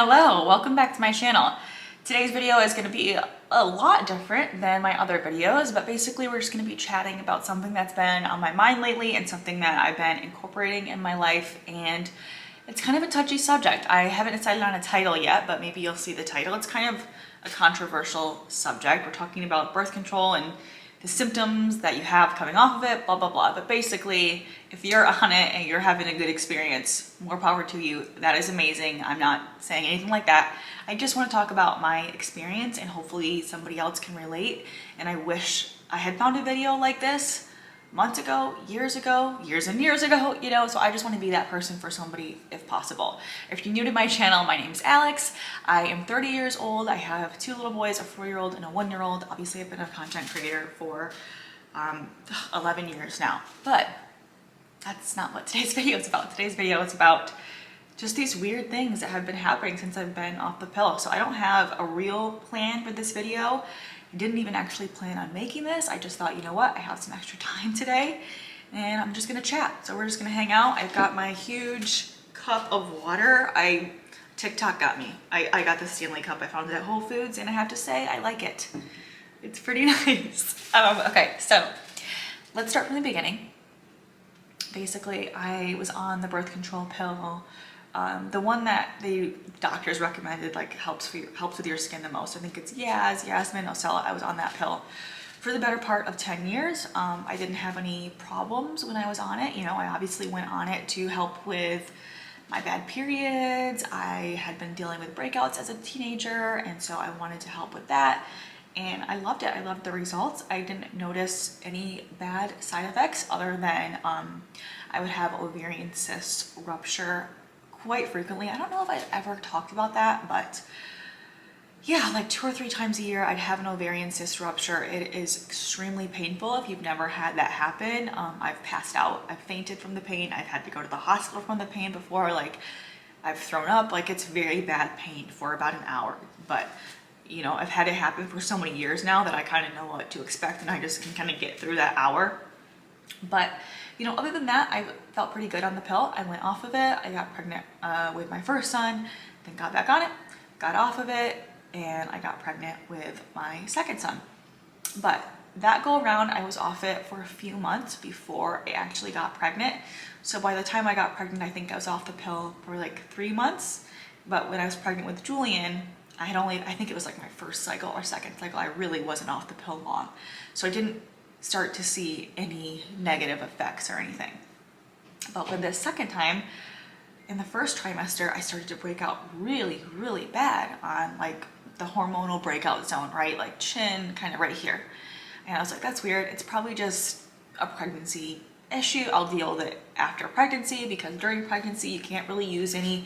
Hello, welcome back to my channel. Today's video is going to be a lot different than my other videos, but basically we're just going to be chatting about something that's been on my mind lately and something that I've been incorporating in my life, and it's kind of a touchy subject. I haven't decided on a title yet, but maybe you'll see the title. It's kind of a controversial subject. We're talking about birth control and the symptoms that you have coming off of it, blah, blah, blah. But basically, if you're on it and you're having a good experience, more power to you. That is amazing. I'm not saying anything like that. I just want to talk about my experience and hopefully somebody else can relate. And I wish I had found a video like this months ago, years and years ago, you know, so I just want to be that person for somebody if possible. If you're new to my channel, my name's Alex. I am 30 years old. I have 2 little boys, a 4-year-old and a 1-year-old. Obviously, I've been a content creator for 11 years now, but that's not what today's video is about. Today's video is about just these weird things that have been happening since I've been off the pill. So I don't have a real plan for this video. I didn't even actually plan on making this. I just thought, you know what, I have some extra time today and I'm just gonna chat. So we're just gonna hang out. I've got my huge cup of water. TikTok got me. I got the Stanley cup. I found it at Whole Foods and I have to say, I like it. It's pretty nice. Okay, so let's start from the beginning. Basically, I was on the birth control pill. The one that the doctors recommended, like helps with your skin the most. I think it's Yasmin, Ocella. I was on that pill for the better part of 10 years. I didn't have any problems when I was on it. You know, I obviously went on it to help with my bad periods. I had been dealing with breakouts as a teenager, and so I wanted to help with that. And I loved it. I loved the results. I didn't notice any bad side effects other than I would have ovarian cyst rupture quite frequently. I don't know if I've ever talked about that, but yeah, like 2 or 3 times a year I'd have an ovarian cyst rupture. It is extremely painful. If you've never had that happen, I've passed out, I've fainted from the pain, I've had to go to the hospital from the pain before, like I've thrown up. Like it's very bad pain for about an hour. But you know, I've had it happen for so many years now that I kind of know what to expect and I just can kind of get through that hour. But you know, other than that, I felt pretty good on the pill. I went off of it. I got pregnant with my first son, then got back on it, got off of it, and I got pregnant with my second son. But that go around, I was off it for a few months before I actually got pregnant. So by the time I got pregnant, I think I was off the pill for like 3 months. But when I was pregnant with Julian, I think it was like my first cycle or second cycle. I really wasn't off the pill long. So I didn't start to see any negative effects or anything. But with this second time, in the first trimester, I started to break out really, really bad on like the hormonal breakout zone, right? Like chin, kind of right here. And I was like, that's weird. It's probably just a pregnancy issue. I'll deal with it after pregnancy because during pregnancy, you can't really use any,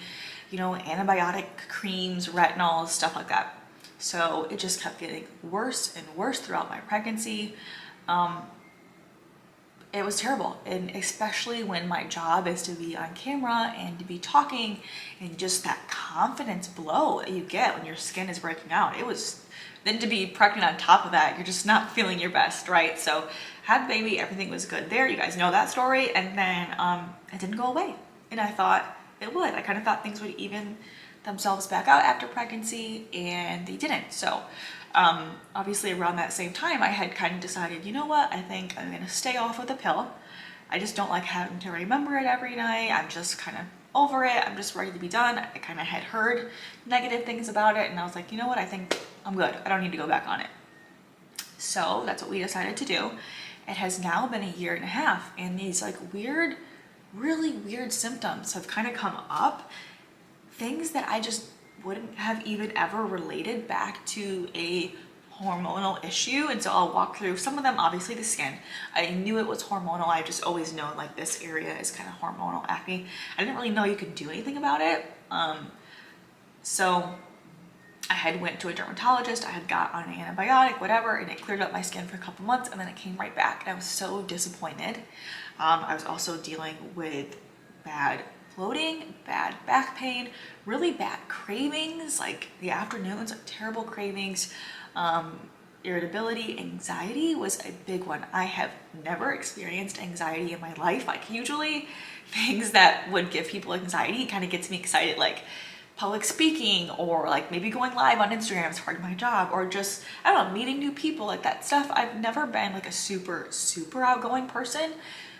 you know, antibiotic creams, retinols, stuff like that. So it just kept getting worse and worse throughout my pregnancy. It was terrible, and especially when my job is to be on camera and to be talking, and just that confidence blow that you get when your skin is breaking out. It was then to be pregnant on top of that, you're just not feeling your best, right? So had the baby, everything was good there. You guys know that story. And then it didn't go away, and I thought it would. I kind of thought things would even themselves back out after pregnancy, and they didn't. So obviously around that same time, I had kind of decided, you know what, I think I'm gonna stay off of the pill. I just don't like having to remember it every night. I'm just kind of over it. I'm just ready to be done. I kind of had heard negative things about it, and I was like, you know what, I think I'm good. I don't need to go back on it. So that's what we decided to do. It has now been a year and a half, and these like weird, really weird symptoms have kind of come up. Things that I just wouldn't have even ever related back to a hormonal issue. And so I'll walk through some of them. Obviously the skin, I knew it was hormonal. I just always know like this area is kind of hormonal acne. I didn't really know you could do anything about it. So I had went to a dermatologist, I had got on an antibiotic, whatever, and it cleared up my skin for a couple months, and then it came right back, and I was so disappointed. I was also dealing with bad bloating, bad back pain, really bad cravings, like the afternoons, like terrible cravings, irritability, anxiety was a big one. I have never experienced anxiety in my life. Like usually things that would give people anxiety kind of gets me excited, like public speaking, or like maybe going live on Instagram as part of my job, or just, I don't know, meeting new people, like that stuff. I've never been like a super outgoing person,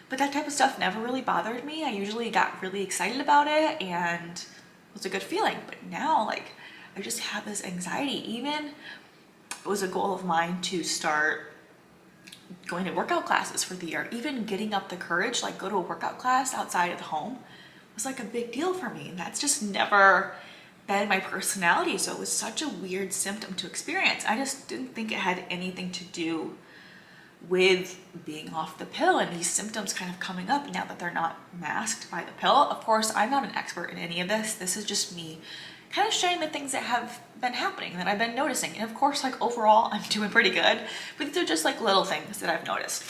but that type of stuff never really bothered me. I usually got really excited about it and it was a good feeling. But now, like, I just have this anxiety. Even it was a goal of mine to start going to workout classes for the year. Even getting up the courage, like go to a workout class outside of the home, was like a big deal for me. And that's just never been my personality. So it was such a weird symptom to experience. I just didn't think it had anything to do with being off the pill and these symptoms kind of coming up now that they're not masked by the pill. Of course, I'm not an expert in any of this. This is just me kind of sharing the things that have been happening that I've been noticing. And of course, like overall, I'm doing pretty good, but these are just like little things that I've noticed.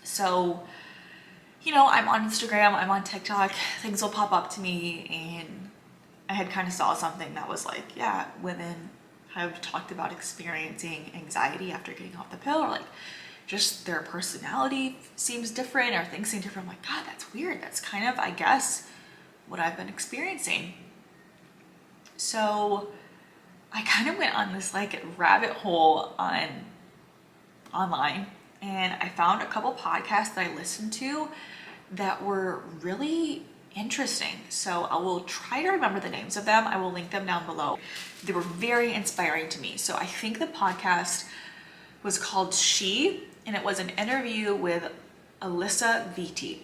So, you know, I'm on Instagram, I'm on TikTok, things will pop up to me, and I had kind of saw something that was like, yeah, women have talked about experiencing anxiety after getting off the pill, or like just their personality seems different or things seem different. I'm like, God, that's weird. That's kind of, I guess, what I've been experiencing. So I kind of went on this like rabbit hole online, and I found a couple podcasts that I listened to that were really interesting. So I will try to remember the names of them. I will link them down below. They were very inspiring to me. So I think the podcast was called She, and it was an interview with Alyssa Vitti.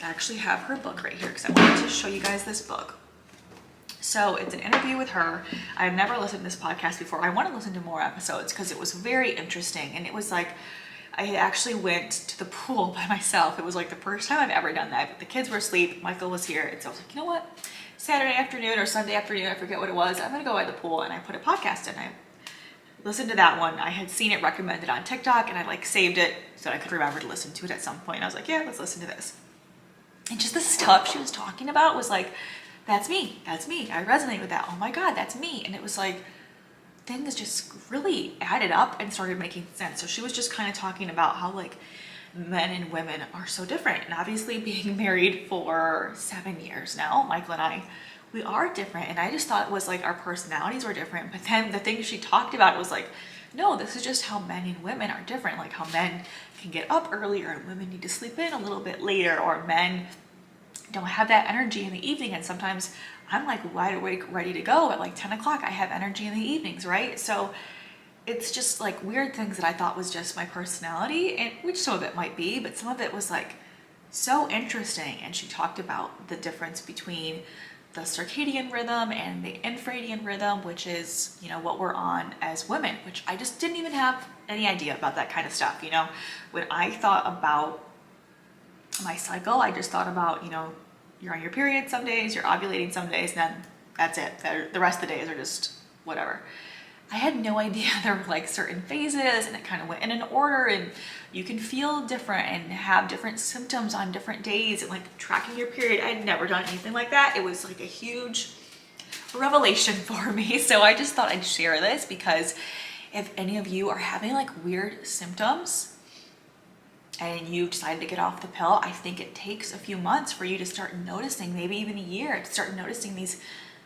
I actually have her book right here because I wanted to show you guys this book. So it's an interview with her. I've never listened to this podcast before. I want to listen to more episodes because it was very interesting. And it was like, I actually went to the pool by myself. It was like the first time I've ever done that. But the kids were asleep, Michael was here. And so I was like, you know what? Saturday afternoon or Sunday afternoon, I forget what it was. I'm gonna go by the pool, and I put a podcast in. I listened to that one. I had seen it recommended on TikTok, and I like saved it so I could remember to listen to it at some point. I was like, yeah, let's listen to this. And just the stuff she was talking about was like, that's me, that's me. I resonate with that. Oh my God, that's me. And it was like, things just really added up and started making sense. So she was just kind of talking about how like men and women are so different. And obviously being married for 7 years now, Michael and I, we are different. And I just thought it was like our personalities were different. But then the thing she talked about was like, no, this is just how men and women are different. Like how men can get up earlier and women need to sleep in a little bit later, or men don't have that energy in the evening. And sometimes I'm like wide awake, ready to go at like 10 o'clock. I have energy in the evenings, right? So it's just like weird things that I thought was just my personality, and which some of it might be, but some of it was like so interesting. And she talked about the difference between the circadian rhythm and the infradian rhythm, which is, you know, what we're on as women, which I just didn't even have any idea about that kind of stuff. You know, when I thought about my cycle, I just thought about, you know, you're on your period some days, you're ovulating some days, and then that's it. The rest of the days are just whatever. I had no idea there were like certain phases, and it kind of went in an order, and you can feel different and have different symptoms on different days, and like tracking your period. I had never done anything like that. It was like a huge revelation for me. So I just thought I'd share this because if any of you are having like weird symptoms and you've decided to get off the pill, I think it takes a few months for you to start noticing, maybe even a year, to start noticing these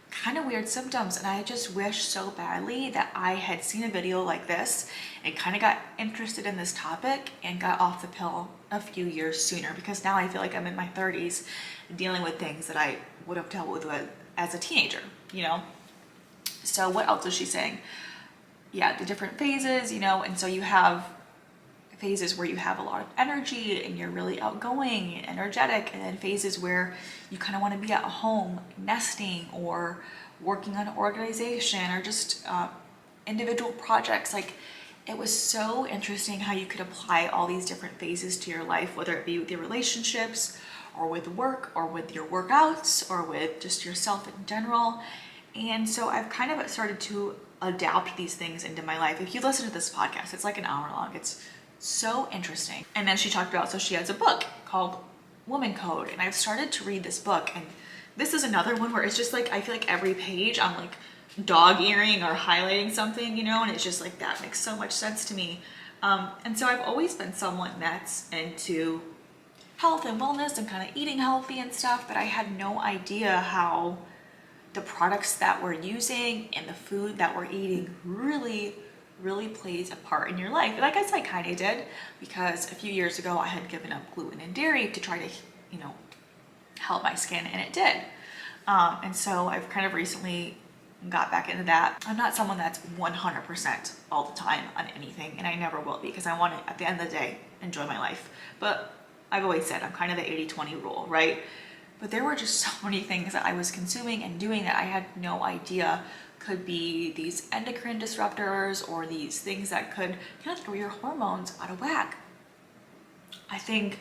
kind of weird symptoms. And I just wish so badly that I had seen a video like this and kind of got interested in this topic and got off the pill a few years sooner, because now I feel like I'm in my 30s dealing with things that I would have dealt with as a teenager, you know? So what else is she saying? Yeah, the different phases, you know, and so you have phases where you have a lot of energy and you're really outgoing and energetic, and then phases where you kind of want to be at home nesting or working on an organization or just individual projects. Like, it was so interesting how you could apply all these different phases to your life, whether it be with your relationships or with work or with your workouts or with just yourself in general. And so I've kind of started to adapt these things into my life. If you listen to this podcast, it's like an hour long. It's so interesting. And then she talked about, so she has a book called Woman Code, and I've started to read this book, and this is another one where it's just like, I feel like every page I'm like dog-earing or highlighting something, you know, and it's just like, that makes so much sense to me. And so I've always been someone that's into health and wellness and kind of eating healthy and stuff, but I had no idea how the products that we're using and the food that we're eating really plays a part in your life. And I guess I kind of did, because a few years ago I had given up gluten and dairy to try to, you know, help my skin, and it did. And so I've kind of recently got back into that. I'm not someone that's 100% all the time on anything, and I never will be, because I want to, at the end of the day, enjoy my life. But I've always said I'm kind of the 80-20 rule, right? But there were just so many things that I was consuming and doing that I had no idea could be these endocrine disruptors, or these things that could kind of throw your hormones out of whack. I think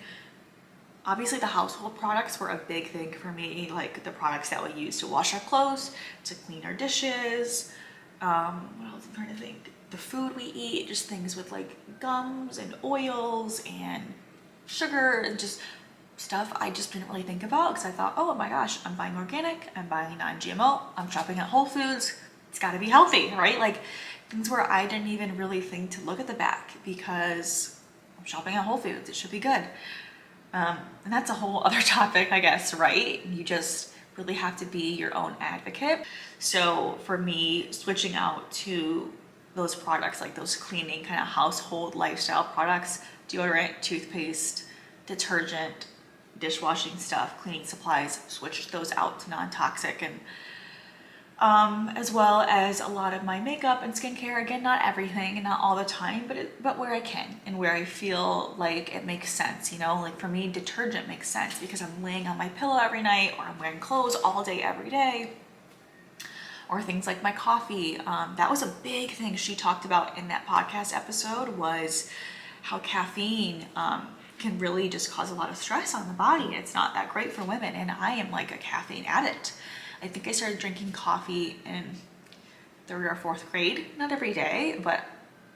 obviously the household products were a big thing for me, like the products that we use to wash our clothes, to clean our dishes. What else I'm trying to think? The food we eat, just things with like gums and oils and sugar and just stuff I just didn't really think about, because I thought, oh my gosh, I'm buying organic, I'm buying non-GMO, I'm shopping at Whole Foods, it's got to be healthy, right? Like things where I didn't even really think to look at the back, because I'm shopping at Whole Foods, it should be good. And that's a whole other topic, I guess, right? You just really have to be your own advocate. So for me, switching out to those products, like those cleaning kind of household lifestyle products, deodorant, toothpaste, detergent, dishwashing stuff, cleaning supplies, switched those out to non-toxic, and as well as a lot of my makeup and skincare. Again, not everything and not all the time, but where I can and where I feel like it makes sense, you know. Like for me, detergent makes sense because I'm laying on my pillow every night, or I'm wearing clothes all day every day, or things like my coffee. That was a big thing she talked about in that podcast episode, was how caffeine can really just cause a lot of stress on the body. It's not that great for women, and I am like a caffeine addict. I think I started drinking coffee in 3rd or 4th grade, not every day, but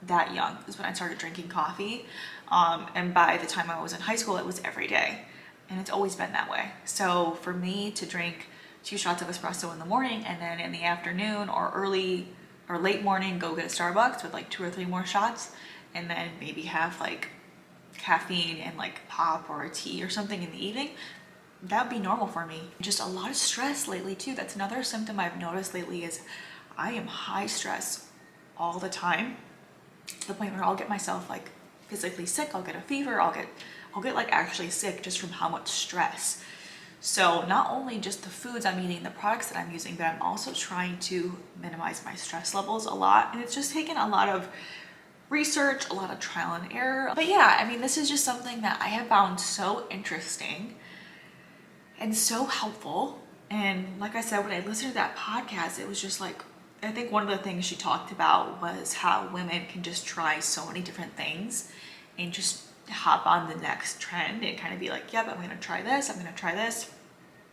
that young is when I started drinking coffee. And by the time I was in high school, it was every day, and it's always been that way. So for me to drink 2 shots of espresso in the morning, and then in the afternoon or early or late morning, go get a Starbucks with like 2 or 3 more shots, and then maybe have like caffeine and like pop or a tea or something in the evening, that would be normal for me. Just a lot of stress lately too. That's another symptom I've noticed lately, is I am high stress all the time, to the point where I'll get myself like physically sick. I'll get a fever. I'll get like actually sick just from how much stress. So not only just the foods I'm eating, the products that I'm using, but I'm also trying to minimize my stress levels a lot. And it's just taken a lot of research, a lot of trial and error. But yeah, I mean, this is just something that I have found so interesting and so helpful. And like I said, when I listened to that podcast, it was just like, I think one of the things she talked about was how women can just try so many different things and just hop on the next trend and kind of be like, yep, I'm gonna try this, I'm gonna try this,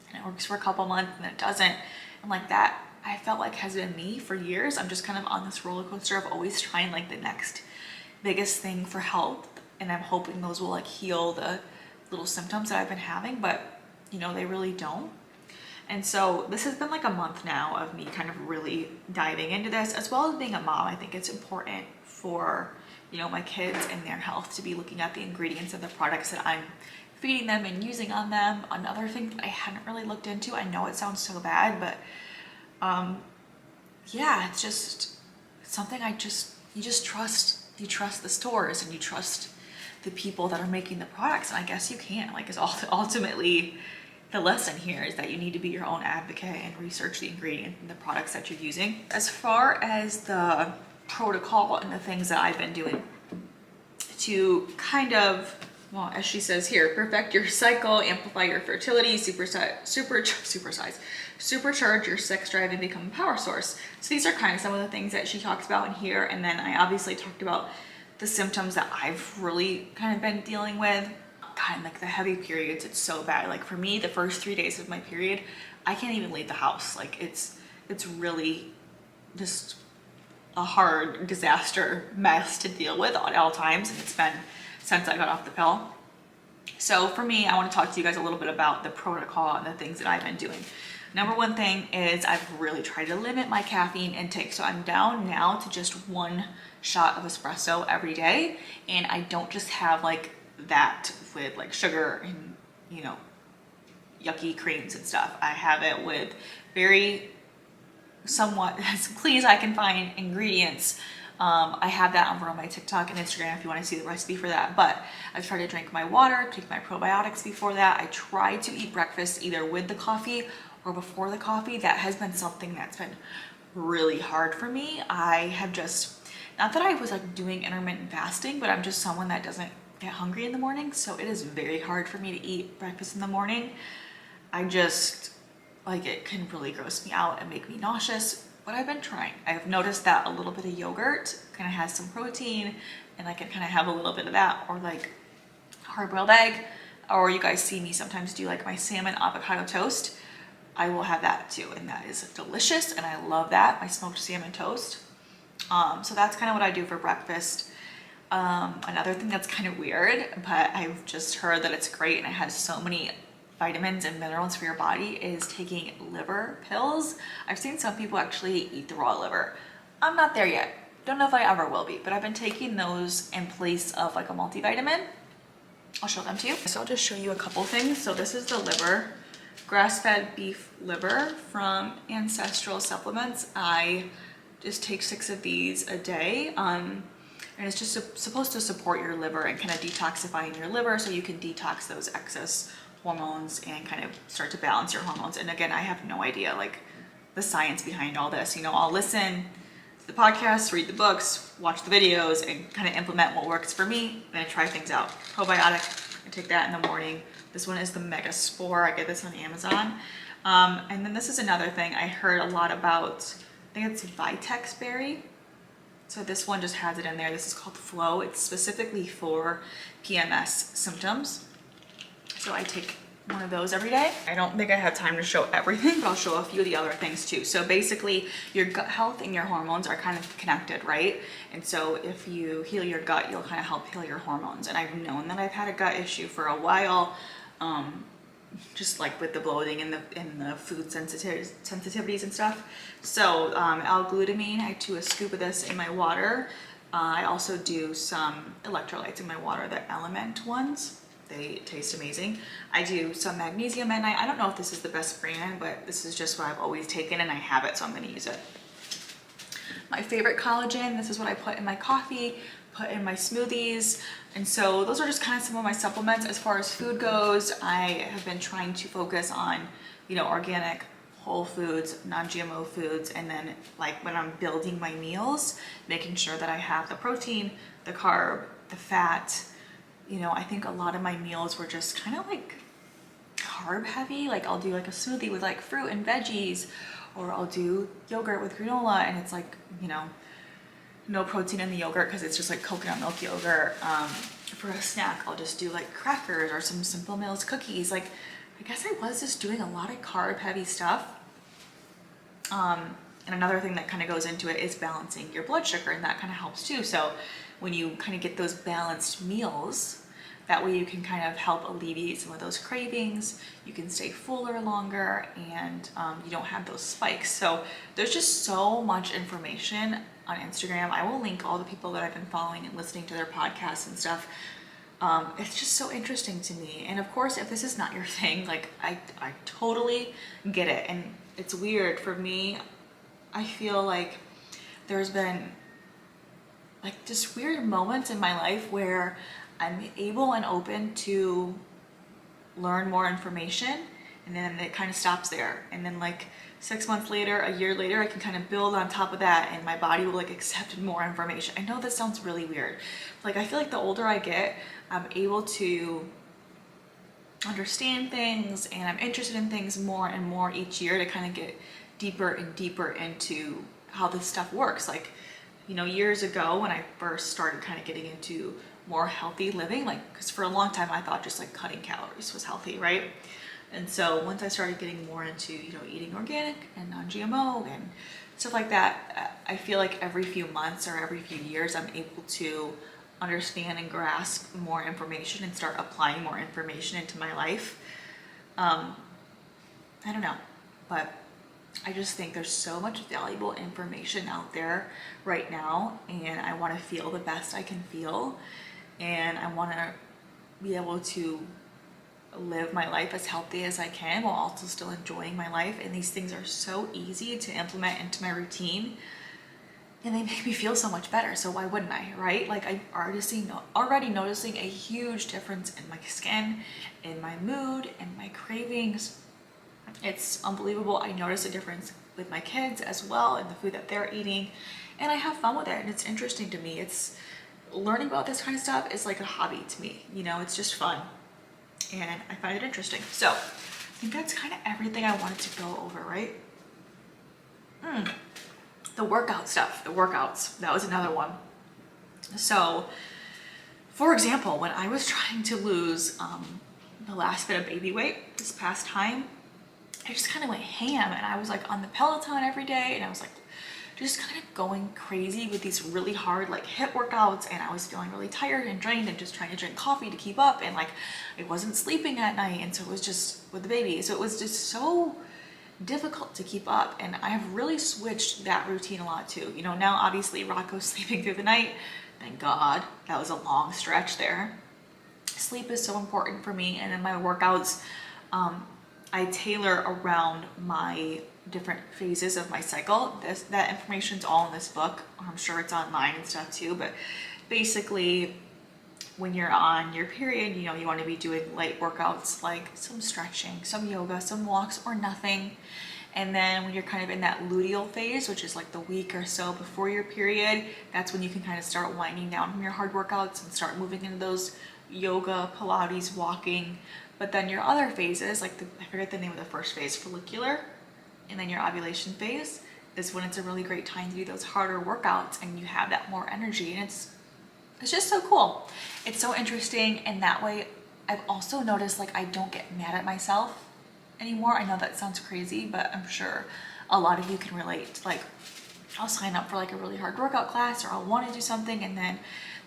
and it works for a couple months and then it doesn't. And like that, I felt like has been me for years. I'm just kind of on this roller coaster of always trying like the next biggest thing for health, and I'm hoping those will like heal the little symptoms that I've been having, but you know, they really don't. And so this has been like a month now of me kind of really diving into this, as well as being a mom. I think it's important for, you know, my kids and their health to be looking at the ingredients of the products that I'm feeding them and using on them. Another thing that I hadn't really looked into, I know it sounds so bad, but yeah, it's just something you trust the stores, and you trust the people that are making the products. And I guess you can't, like, is ultimately the lesson here, is that you need to be your own advocate and research the ingredients and the products that you're using. As far as the protocol and the things that I've been doing to kind of, well, as she says here, perfect your cycle, amplify your fertility, supercharge your sex drive, and become a power source. So these are kind of some of the things that she talks about in here. And then I obviously talked about the symptoms that I've really kind of been dealing with. God, like the heavy periods, it's so bad. Like for me, the first 3 days of my period, I can't even leave the house. Like it's really just a hard disaster mess to deal with at all times, and it's been since I got off the pill. So for me, I want to talk to you guys a little bit about the protocol and the things that I've been doing. Number one thing is I've really tried to limit my caffeine intake. So I'm down now to just 1 shot of espresso every day, and I don't just have like that with like sugar and, you know, yucky creams and stuff. I have it with very somewhat as clean as I can find ingredients. I have that over on my TikTok and Instagram if you want to see the recipe for that. But I try to drink my water, take my probiotics before that. I try to eat breakfast either with the coffee or before the coffee. That has been something that's been really hard for me. I have just, not that I was like doing intermittent fasting, but I'm just someone that doesn't get hungry in the morning. So it is very hard for me to eat breakfast in the morning. I just, like, it can really gross me out and make me nauseous. But I've been trying. I've noticed that a little bit of yogurt kind of has some protein, and I can kind of have a little bit of that, or like hard-boiled egg, or you guys see me sometimes do like my salmon avocado toast. I will have that too, and that is delicious, and I love that, my smoked salmon toast. So that's kind of what I do for breakfast. Another thing that's kind of weird, but I've just heard that it's great and it has so many vitamins and minerals for your body, is taking liver pills. I've seen some people actually eat the raw liver. I'm not there yet. Don't know if I ever will be, but I've been taking those in place of like a multivitamin. I'll show them to you. So I'll just show you a couple things. So this is the liver, grass-fed beef liver from Ancestral Supplements. I just take 6 of these a day. And it's just supposed to support your liver and kind of detoxifying your liver so you can detox those excess hormones and kind of start to balance your hormones. And again, I have no idea like the science behind all this. You know, I'll listen to the podcasts, read the books, watch the videos, and kind of implement what works for me. And I try things out. Probiotic, I take that in the morning. This one is the Mega Spore. I get this on Amazon. And then this is another thing I heard a lot about. I think it's Vitex berry. So this one just has it in there. This is called Flow. It's specifically for PMS symptoms. So I take one of those every day. I don't think I have time to show everything, but I'll show a few of the other things too. So basically your gut health and your hormones are kind of connected, right? And so if you heal your gut, you'll kind of help heal your hormones. And I've known that I've had a gut issue for a while, just like with the bloating and the food sensitivities and stuff. So L-glutamine, I do a scoop of this in my water. I also do some electrolytes in my water, the Element ones. They taste amazing. I do some magnesium at night. I don't know if this is the best brand, but this is just what I've always taken and I have it, so I'm gonna use it. My favorite collagen, this is what I put in my coffee, put in my smoothies. And so those are just kind of some of my supplements. As far as food goes, I have been trying to focus on, you know, organic, whole foods, non-GMO foods, and then like when I'm building my meals, making sure that I have the protein, the carb, the fat. You know, I think a lot of my meals were just kind of like carb heavy. Like I'll do like a smoothie with like fruit and veggies, or I'll do yogurt with granola, and it's like, you know, no protein in the yogurt because it's just like coconut milk yogurt. For a snack, I'll just do like crackers or some Simple Mills cookies. Like, I guess I was just doing a lot of carb heavy stuff. And another thing that kind of goes into it is balancing your blood sugar, and that kind of helps too. So when you kind of get those balanced meals, that way you can kind of help alleviate some of those cravings, you can stay fuller longer, and you don't have those spikes. So there's just so much information on Instagram. I will link all the people that I've been following and listening to their podcasts and stuff. It's just so interesting to me. And of course, if this is not your thing, like I totally get it. And it's weird for me. I feel like there's been like just weird moments in my life where I'm able and open to learn more information, and then it kind of stops there. And then like 6 months later, a year later, I can kind of build on top of that, and my body will like accept more information. I know this sounds really weird. Like I feel like the older I get, I'm able to understand things, and I'm interested in things more and more each year to kind of get deeper and deeper into how this stuff works. Like, you know, years ago when I first started kind of getting into more healthy living, like, because for a long time I thought just like cutting calories was healthy, right? And so once I started getting more into, you know, eating organic and non-GMO and stuff like that, I feel like every few months or every few years I'm able to understand and grasp more information and start applying more information into my life. I don't know, but I just think there's so much valuable information out there right now, and I want to feel the best I can feel, and I want to be able to live my life as healthy as I can while also still enjoying my life. And these things are so easy to implement into my routine, and they make me feel so much better. So why wouldn't I, right? Like, I'm already noticing a huge difference in my skin, in my mood, and my cravings. It's unbelievable. I notice a difference with my kids as well and the food that they're eating, and I have fun with it, and it's interesting to me. It's learning about this kind of stuff is like a hobby to me, you know. It's just fun and I find it interesting. So I think that's kind of everything I wanted to go over, right? The workout stuff, the workouts, that was another one. So for example, when I was trying to lose the last bit of baby weight this past time, I just kind of went ham, and I was like on the Peloton every day, and I was like just kind of going crazy with these really hard like HIIT workouts, and I was feeling really tired and drained and just trying to drink coffee to keep up, and like I wasn't sleeping at night, and so it was just with the baby, so it was just so difficult to keep up. And I have really switched that routine a lot too. You know, now obviously Rocco's sleeping through the night, thank God. That was a long stretch there. Sleep is so important for me, and then my workouts, I tailor around my different phases of my cycle. That information's all in this book. I'm sure it's online and stuff too, but basically when you're on your period, you know, you want to be doing light workouts like some stretching, some yoga, some walks, or nothing. And then when you're kind of in that luteal phase, which is like the week or so before your period, that's when you can kind of start winding down from your hard workouts and start moving into those yoga, Pilates, walking. But then your other phases, like I forget the name of the first phase, follicular, and then your ovulation phase is when it's a really great time to do those harder workouts, and you have that more energy, and it's just so cool. It's so interesting. And that way I've also noticed like I don't get mad at myself anymore. I know that sounds crazy, but I'm sure a lot of you can relate. Like, I'll sign up for like a really hard workout class, or I'll want to do something, and then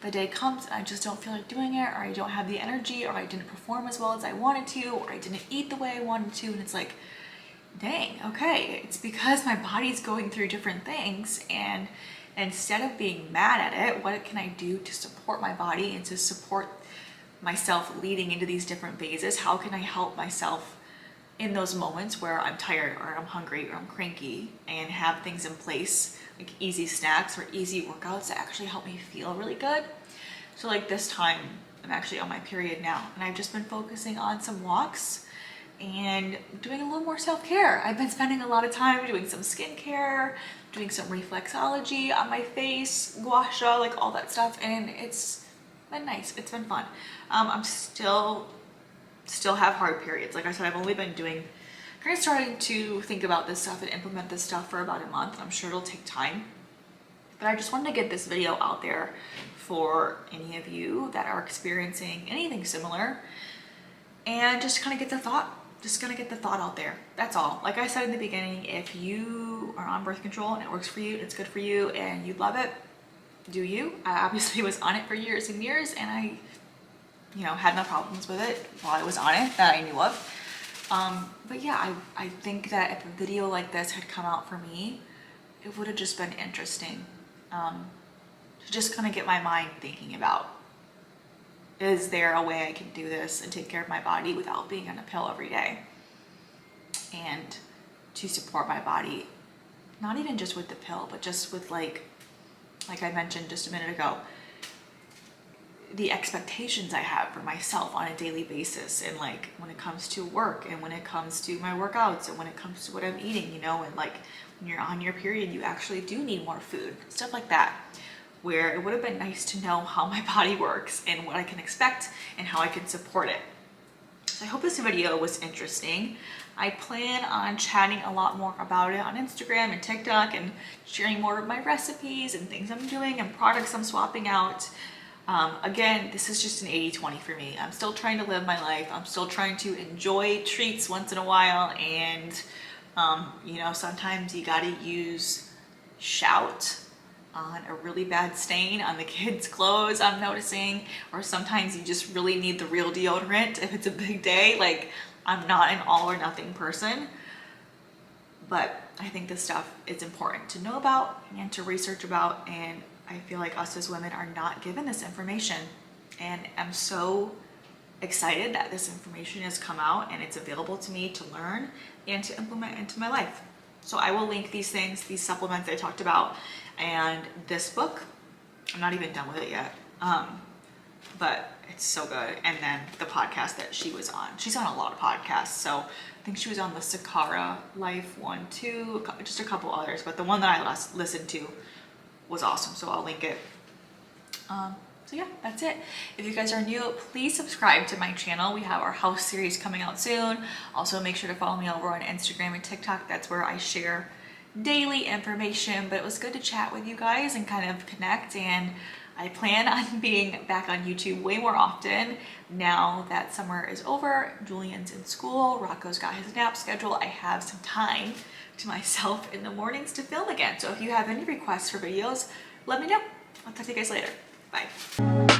the day comes and I just don't feel like doing it, or I don't have the energy, or I didn't perform as well as I wanted to, or I didn't eat the way I wanted to. And it's like, dang, okay, it's because my body's going through different things. And instead of being mad at it, what can I do to support my body and to support myself leading into these different phases? How can I help myself in those moments where I'm tired, or I'm hungry, or I'm cranky, and have things in place like easy snacks or easy workouts that actually help me feel really good? So like this time, I'm actually on my period now, and I've just been focusing on some walks and doing a little more self-care. I've been spending a lot of time doing some skincare, doing some reflexology on my face, gua sha, like all that stuff, and it's been nice. It's been fun. I'm still have hard periods. Like I said, I've only been kind of starting to think about this stuff and implement this stuff for about a month. I'm sure it'll take time, but I just wanted to get this video out there for any of you that are experiencing anything similar, and just kind of get the thought out there. That's all. Like I said in the beginning, if you are on birth control and it works for you, it's good for you, and you love it, do you. I obviously was on it for years and years, and I, you know, had no problems with it while I was on it that I knew of. But yeah, I think that if a video like this had come out for me, it would have just been interesting to just kind of get my mind thinking about, is there a way I can do this and take care of my body without being on a pill every day, and to support my body, not even just with the pill, but just with like I mentioned just a minute ago, the expectations I have for myself on a daily basis, and like when it comes to work, and when it comes to my workouts, and when it comes to what I'm eating, you know, and like when you're on your period, you actually do need more food, stuff like that, where it would have been nice to know how my body works and what I can expect and how I can support it. So I hope this video was interesting. I plan on chatting a lot more about it on Instagram and TikTok, and sharing more of my recipes and things I'm doing and products I'm swapping out. Again, this is just an 80-20 for me. I'm still trying to live my life. I'm still trying to enjoy treats once in a while, and you know, sometimes you gotta use shout on a really bad stain on the kids' clothes, I'm noticing, or sometimes you just really need the real deodorant if it's a big day. Like, I'm not an all or nothing person, but I think this stuff is important to know about and to research about, and I feel like us as women are not given this information, and I'm so excited that this information has come out and it's available to me to learn and to implement into my life. So I will link these things, these supplements I talked about, and this book. I'm not even done with it yet, but it's so good. And then the podcast that she was on. She's on a lot of podcasts, so I think she was on the Sakara Life one, too, just a couple others, but the one that I listened to was awesome, so I'll link it. So yeah, that's it. If you guys are new, please subscribe to my channel. We have our house series coming out soon. Also, make sure to follow me over on Instagram and TikTok. That's where I share daily information. But it was good to chat with you guys and kind of connect. And I plan on being back on YouTube way more often now that summer is over. Julian's in school. Rocco's got his nap schedule. I have some time to myself in the mornings to film again. So if you have any requests for videos, let me know. I'll talk to you guys later. Bye.